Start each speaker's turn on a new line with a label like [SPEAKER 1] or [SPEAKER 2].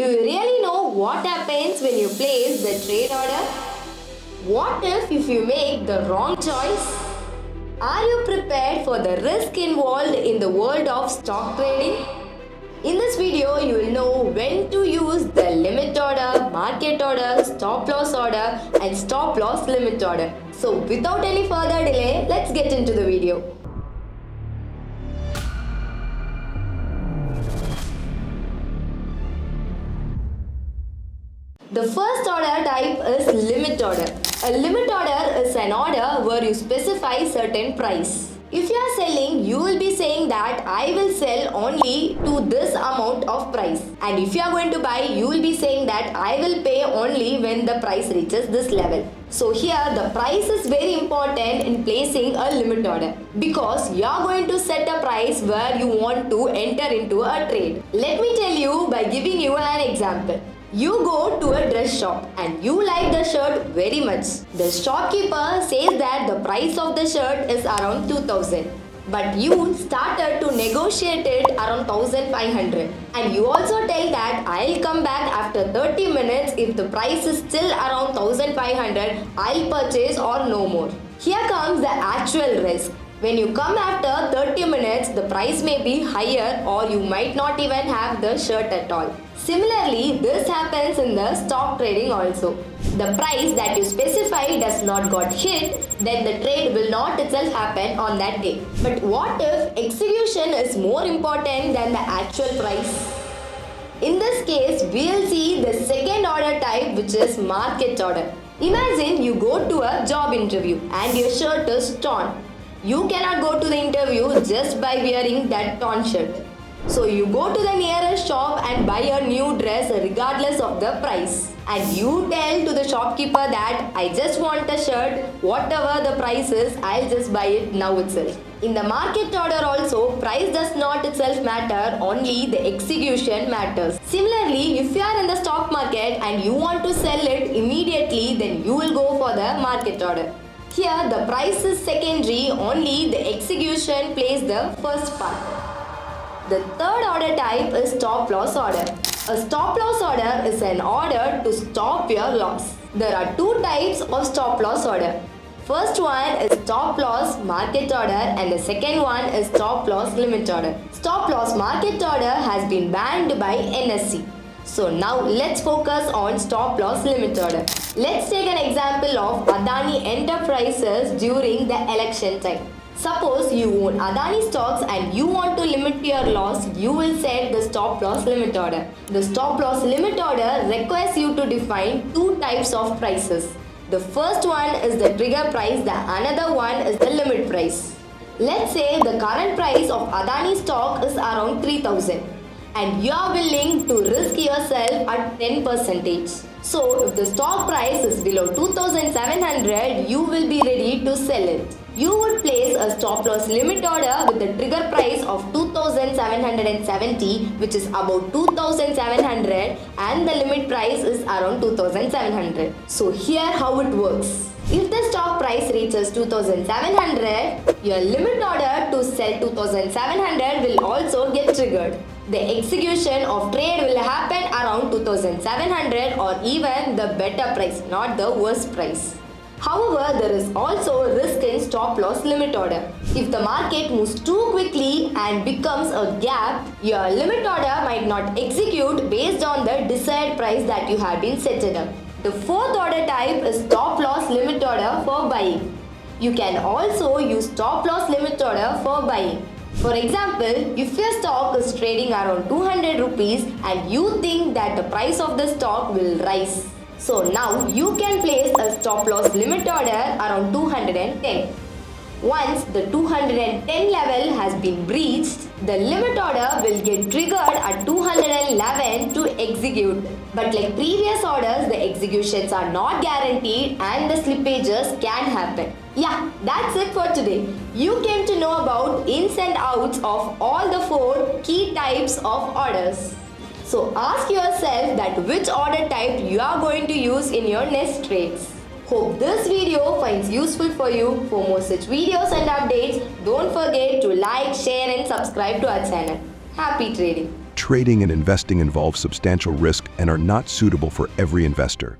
[SPEAKER 1] Do you really know what happens when you place the trade order? What if you make the wrong choice? Are you prepared for the risk involved in the world of stock trading? In this video, you will know when to use the limit order, market order, stop loss order and stop loss limit order. So without any further delay, let's get into the video. The first order type is limit order. A limit order is an order where you specify certain price. If you are selling, you will be saying that I will sell only to this amount of price. And if you are going to buy, you will be saying that I will pay only when the price reaches this level. So here the price is very important in placing a limit order because you are going to set a price where you want to enter into a trade. Let me tell you by giving you an example. You go to a dress shop and you like the shirt very much. The shopkeeper says that the price of the shirt is around 2000. But you started to negotiate it around 1500. And you also tell that I'll come back after 30 minutes if the price is still around 1500, I'll purchase or no more. Here comes the actual risk. When you come after 30 minutes, the price may be higher or you might not even have the shirt at all. Similarly, this happens in the stock trading also. The price that you specify does not got hit, then the trade will not itself happen on that day. But what if execution is more important than the actual price? In this case, we will see the second order type, which is market order. Imagine you go to a job interview and your shirt is torn. You cannot go to the interview just by wearing that torn shirt. So you go to the nearest shop and buy a new dress regardless of the price. And you tell to the shopkeeper that I just want a shirt, whatever the price is, I'll just buy it now itself. In the market order also, price does not itself matter, only the execution matters. Similarly, if you are in the stock market and you want to sell it immediately, then you will go for the market order. Here the price is secondary, only the execution plays the first part. The third order type is stop loss order. A stop loss order is an order to stop your loss. There are two types of stop loss order. First one is stop loss market order and the second one is stop loss limit order. Stop loss market order has been banned by NSE. So now let's focus on stop loss limit order. Let's take an example of Adani Enterprises during the election time. Suppose you own Adani stocks and you want to limit your loss, you will set the stop loss limit order. The stop loss limit order requires you to define two types of prices. The first one is the trigger price, the another one is the limit price. Let's say the current price of Adani stock is around 3000 and you are willing to risk yourself at 10%. So if the stock price is below 2700, you will be ready to sell it. You would place a stop loss limit order with the trigger price of 2770, which is about 2700, and the limit price is around 2700. So here how it works. If the stock price reaches 2700, your limit order to sell 2700 will also get triggered. The execution of trade will happen around 2700 or even the better price, not the worst price. However, there is also risk in stop loss limit order. If the market moves too quickly and becomes a gap, your limit order might not execute based on the desired price that you have been set up. The fourth order type is stop loss limit order for buying. You can also use stop loss limit order for buying. For example, if your stock is trading around 200 rupees and you think that the price of the stock will rise. So now you can place a stop loss limit order around 210. Once the 210 level has been breached, the limit order will get triggered at 211 to execute. But like previous orders, the executions are not guaranteed and the slippages can happen. Yeah, that's it for today. You came to know about ins and outs of all the four key types of orders. So ask yourself that which order type you are going to use in your next trades. Hope this video finds useful for you. For more such videos and updates, don't forget to like, share and subscribe to our channel. Happy trading!
[SPEAKER 2] trading and investing involve substantial risk and are not suitable for every investor.